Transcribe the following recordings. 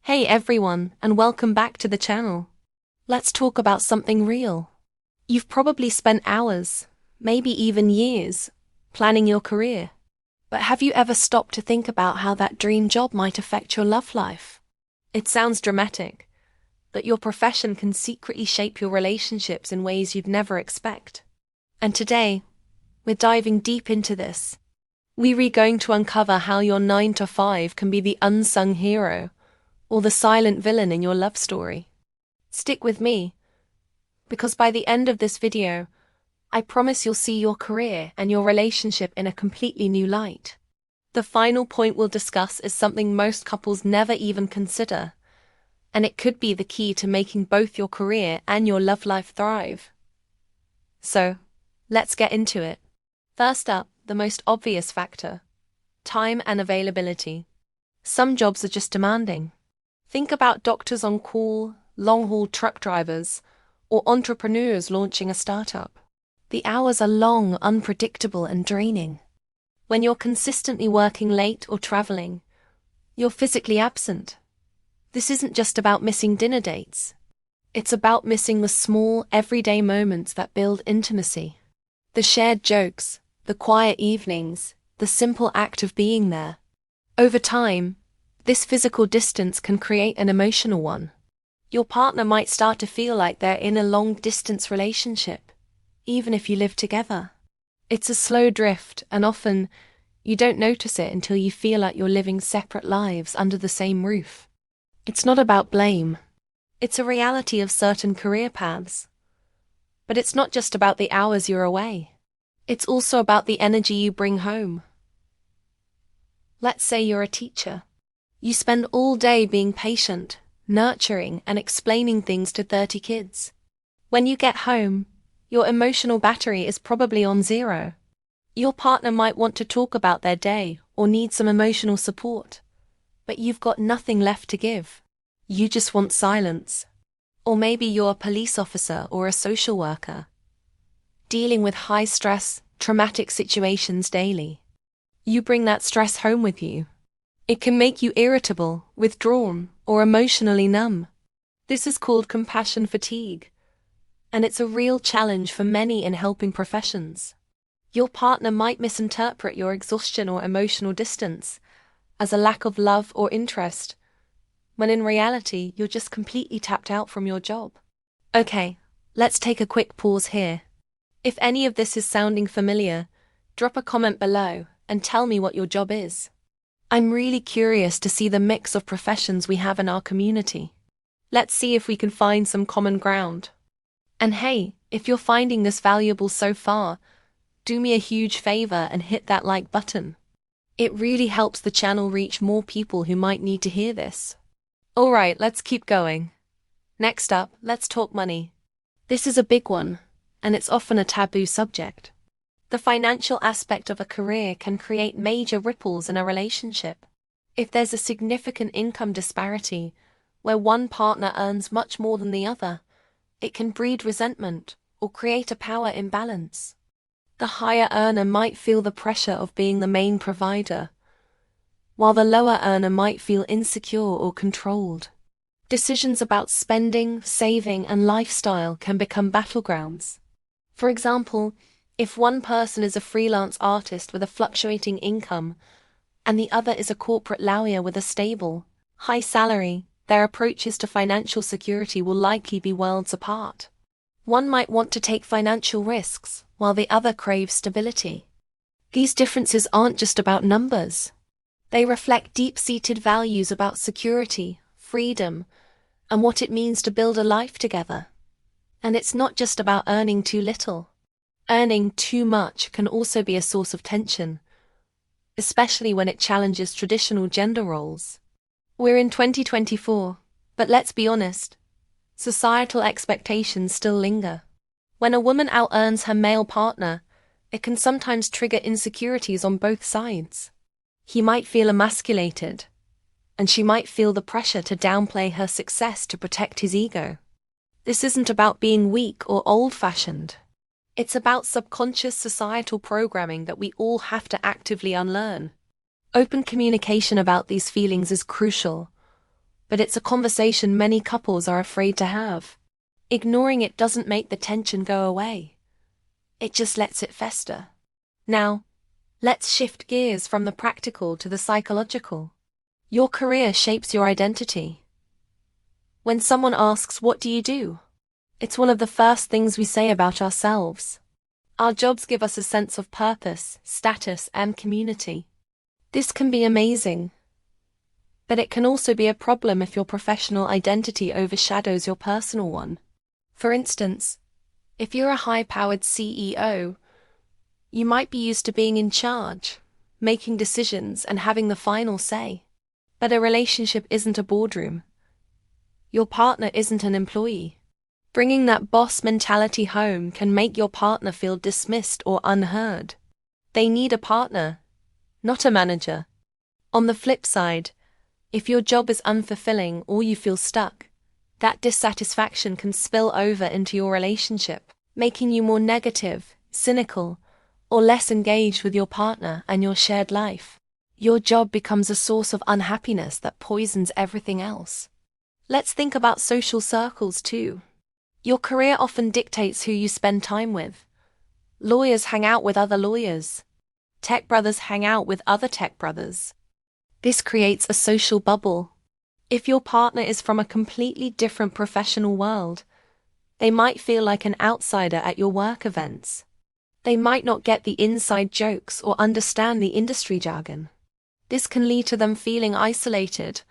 Hey everyone, and welcome back to the channel. Let's talk about something real. You've probably spent hours, maybe even years, planning your career. But have you ever stopped to think about how that dream job might affect your love life? It sounds dramatic, but your profession can secretly shape your relationships in ways you'd never expect. And today, we're diving deep into this. We're going to uncover how your 9 to 5 can be the unsung hero, or the silent villain in your love story. Stick with me, because by the end of this video, I promise you'll see your career and your relationship in a completely new light. The final point we'll discuss is something most couples never even consider, and it could be the key to making both your career and your love life thrive. So, let's get into it. First up, the most obvious factor: time and availability. Some jobs are just demanding. Think about doctors on call, long-haul truck drivers, or entrepreneurs launching a startup. The hours are long, unpredictable, and draining. When you're consistently working late or traveling, you're physically absent. This isn't just about missing dinner dates. It's about missing the small, everyday moments that build intimacy. The shared jokes, the quiet evenings, the simple act of being there. Over time, this physical distance can create an emotional one. Your partner might start to feel like they're in a long-distance relationship, even if you live together. It's a slow drift, and often, you don't notice it until you feel like you're living separate lives under the same roof. It's not about blame. It's a reality of certain career paths. But it's not just about the hours you're away. It's also about the energy you bring home. Let's say you're a teacher. You spend all day being patient, nurturing, and explaining things to 30 kids. When you get home, your emotional battery is probably on zero. Your partner might want to talk about their day or need some emotional support, but you've got nothing left to give. You just want silence. Or maybe you're a police officer or a social worker, dealing with high-stress, traumatic situations daily. You bring that stress home with you. It can make you irritable, withdrawn, or emotionally numb. This is called compassion fatigue, and it's a real challenge for many in helping professions. Your partner might misinterpret your exhaustion or emotional distance as a lack of love or interest, when in reality you're just completely tapped out from your job. Okay, let's take a quick pause here. If any of this is sounding familiar, drop a comment below and tell me what your job is. I'm really curious to see the mix of professions we have in our community. Let's see if we can find some common ground. And hey, if you're finding this valuable so far, do me a huge favor and hit that like button. It really helps the channel reach more people who might need to hear this. Alright, let's keep going. Next up, let's talk money. This is a big one, and it's often a taboo subject. The financial aspect of a career can create major ripples in a relationship. If there's a significant income disparity, where one partner earns much more than the other, it can breed resentment or create a power imbalance. The higher earner might feel the pressure of being the main provider, while the lower earner might feel insecure or controlled. Decisions about spending, saving, and lifestyle can become battlegrounds. For example, if one person is a freelance artist with a fluctuating income, and the other is a corporate lawyer with a stable, high salary, their approaches to financial security will likely be worlds apart. One might want to take financial risks, while the other craves stability. These differences aren't just about numbers. They reflect deep-seated values about security, freedom, and what it means to build a life together. And it's not just about earning too little. Earning too much can also be a source of tension, especially when it challenges traditional gender roles. We're in 2024, but let's be honest, societal expectations still linger. When a woman out-earns her male partner, it can sometimes trigger insecurities on both sides. He might feel emasculated, and she might feel the pressure to downplay her success to protect his ego. This isn't about being weak or old-fashioned. It's about subconscious societal programming that we all have to actively unlearn. Open communication about these feelings is crucial, but it's a conversation many couples are afraid to have. Ignoring it doesn't make the tension go away. It just lets it fester. Now, let's shift gears from the practical to the psychological. Your career shapes your identity. When someone asks, "What do you do?" it's one of the first things we say about ourselves. Our jobs give us a sense of purpose, status, and community. This can be amazing, but it can also be a problem if your professional identity overshadows your personal one. For instance, if you're a high-powered CEO, you might be used to being in charge, making decisions, and having the final say. But a relationship isn't a boardroom. Your partner isn't an employee. Bringing that boss mentality home can make your partner feel dismissed or unheard. They need a partner, not a manager. On the flip side, if your job is unfulfilling or you feel stuck, that dissatisfaction can spill over into your relationship, making you more negative, cynical, or less engaged with your partner and your shared life. Your job becomes a source of unhappiness that poisons everything else. Let's think about social circles too. Your career often dictates who you spend time with. Lawyers hang out with other lawyers. Tech brothers hang out with other tech brothers. This creates a social bubble. If your partner is from a completely different professional world, they might feel like an outsider at your work events. They might not get the inside jokes or understand the industry jargon. This can lead to them feeling isolated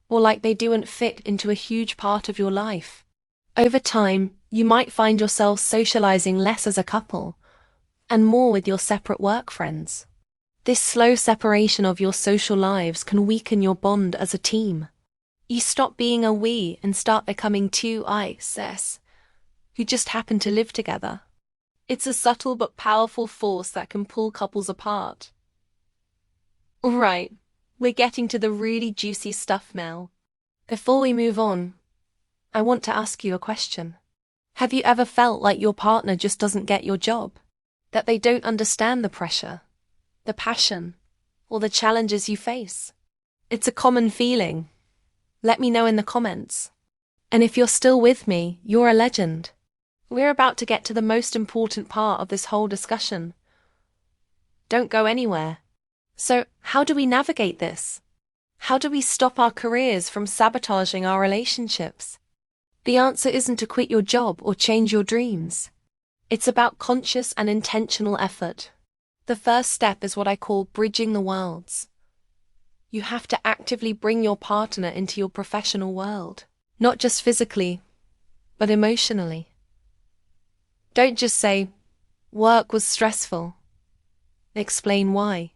or like they don't fit into a huge part of your life. Over time, you might find yourself socializing less as a couple and more with your separate work friends. This slow separation of your social lives can weaken your bond as a team. You stop being a we and start becoming two us who just happen to live together. It's a subtle but powerful force that can pull couples apart. Alright, we're getting to the really juicy stuff now. Before we move on, I want to ask you a question. Have you ever felt like your partner just doesn't get your job? That they don't understand the pressure, the passion, or the challenges you face? It's a common feeling. Let me know in the comments. And if you're still with me, you're a legend. We're about to get to the most important part of this whole discussion. Don't go anywhere. So, how do we navigate this? How do we stop our careers from sabotaging our relationships? The answer isn't to quit your job or change your dreams. It's about conscious and intentional effort. The first step is what I call bridging the worlds. You have to actively bring your partner into your professional world, not just physically, but emotionally. Don't just say, "Work was stressful." Explain why.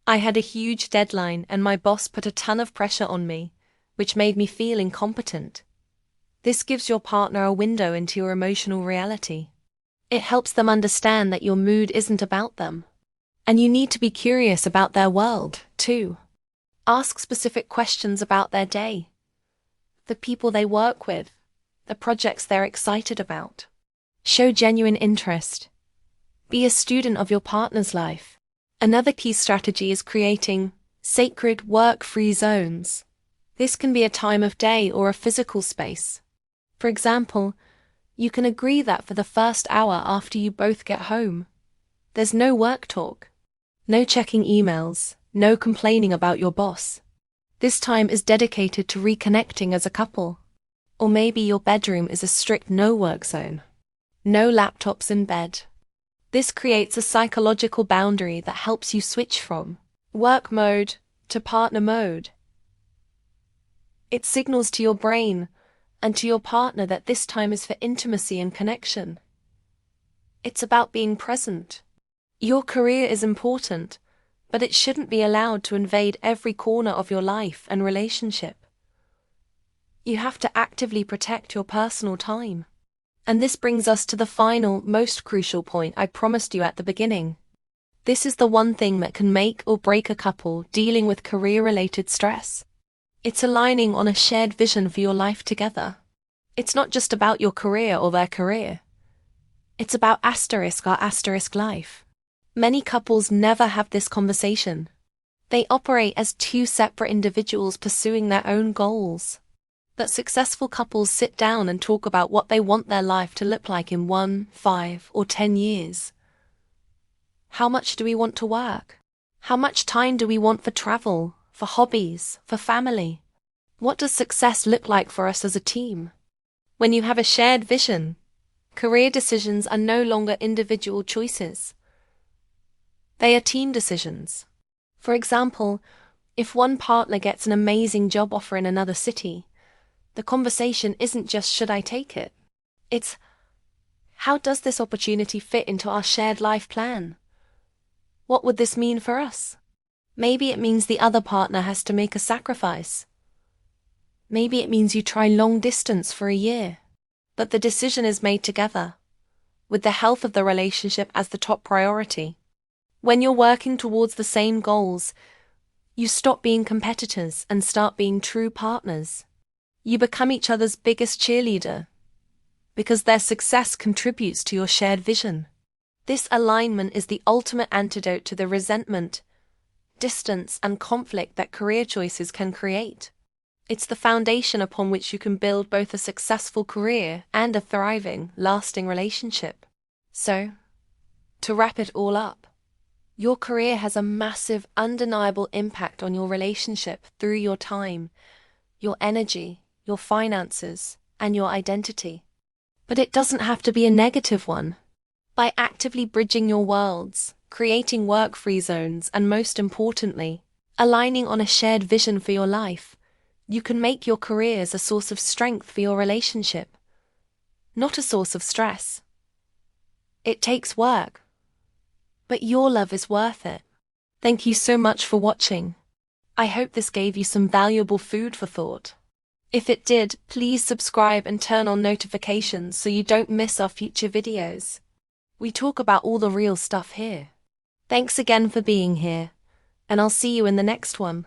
"I had a huge deadline and my boss put a ton of pressure on me, which made me feel incompetent." This gives your partner a window into your emotional reality. It helps them understand that your mood isn't about them. And you need to be curious about their world, too. Ask specific questions about their day, the people they work with, the projects they're excited about. Show genuine interest. Be a student of your partner's life. Another key strategy is creating sacred work-free zones. This can be a time of day or a physical space. For example, you can agree that for the first hour after you both get home, there's no work talk, no checking emails, no complaining about your boss. This time is dedicated to reconnecting as a couple. Or maybe your bedroom is a strict no-work zone. No laptops in bed. This creates a psychological boundary that helps you switch from work mode to partner mode. It signals to your brain and to your partner that this time is for intimacy and connection. It's about being present. Your career is important, but it shouldn't be allowed to invade every corner of your life and relationship. You have to actively protect your personal time. And this brings us to the final, most crucial point I promised you at the beginning. This is the one thing that can make or break a couple dealing with career-related stress. It's aligning on a shared vision for your life together. It's not just about your career or their career. It's about our life. Many couples never have this conversation. They operate as two separate individuals pursuing their own goals. that successful couples sit down and talk about what they want their life to look like in 1, 5, or 10 years. How much do we want to work? How much time do we want for travel, for hobbies, for family? What does success look like for us as a team? When you have a shared vision, career decisions are no longer individual choices. They are team decisions. For example, if one partner gets an amazing job offer in another city, the conversation isn't just should I take it? It's how does this opportunity fit into our shared life plan? What would this mean for us? Maybe it means the other partner has to make a sacrifice. Maybe it means you try long distance for a year. But the decision is made together, with the health of the relationship as the top priority. When you're working towards the same goals, you stop being competitors and start being true partners. You become each other's biggest cheerleader, because their success contributes to your shared vision. This alignment is the ultimate antidote to the resentment, distance, and conflict that career choices can create. It's the foundation upon which you can build both a successful career and a thriving, lasting relationship. So, to wrap it all up, your career has a massive, undeniable impact on your relationship through your time, your energy, your finances, and your identity. But it doesn't have to be a negative one. By actively bridging your worlds, creating work-free zones, and most importantly, aligning on a shared vision for your life, you can make your careers a source of strength for your relationship, not a source of stress. It takes work, but your love is worth it. Thank you so much for watching. I hope this gave you some valuable food for thought. If it did, please subscribe and turn on notifications so you don't miss our future videos. We talk about all the real stuff here. Thanks again for being here, and I'll see you in the next one.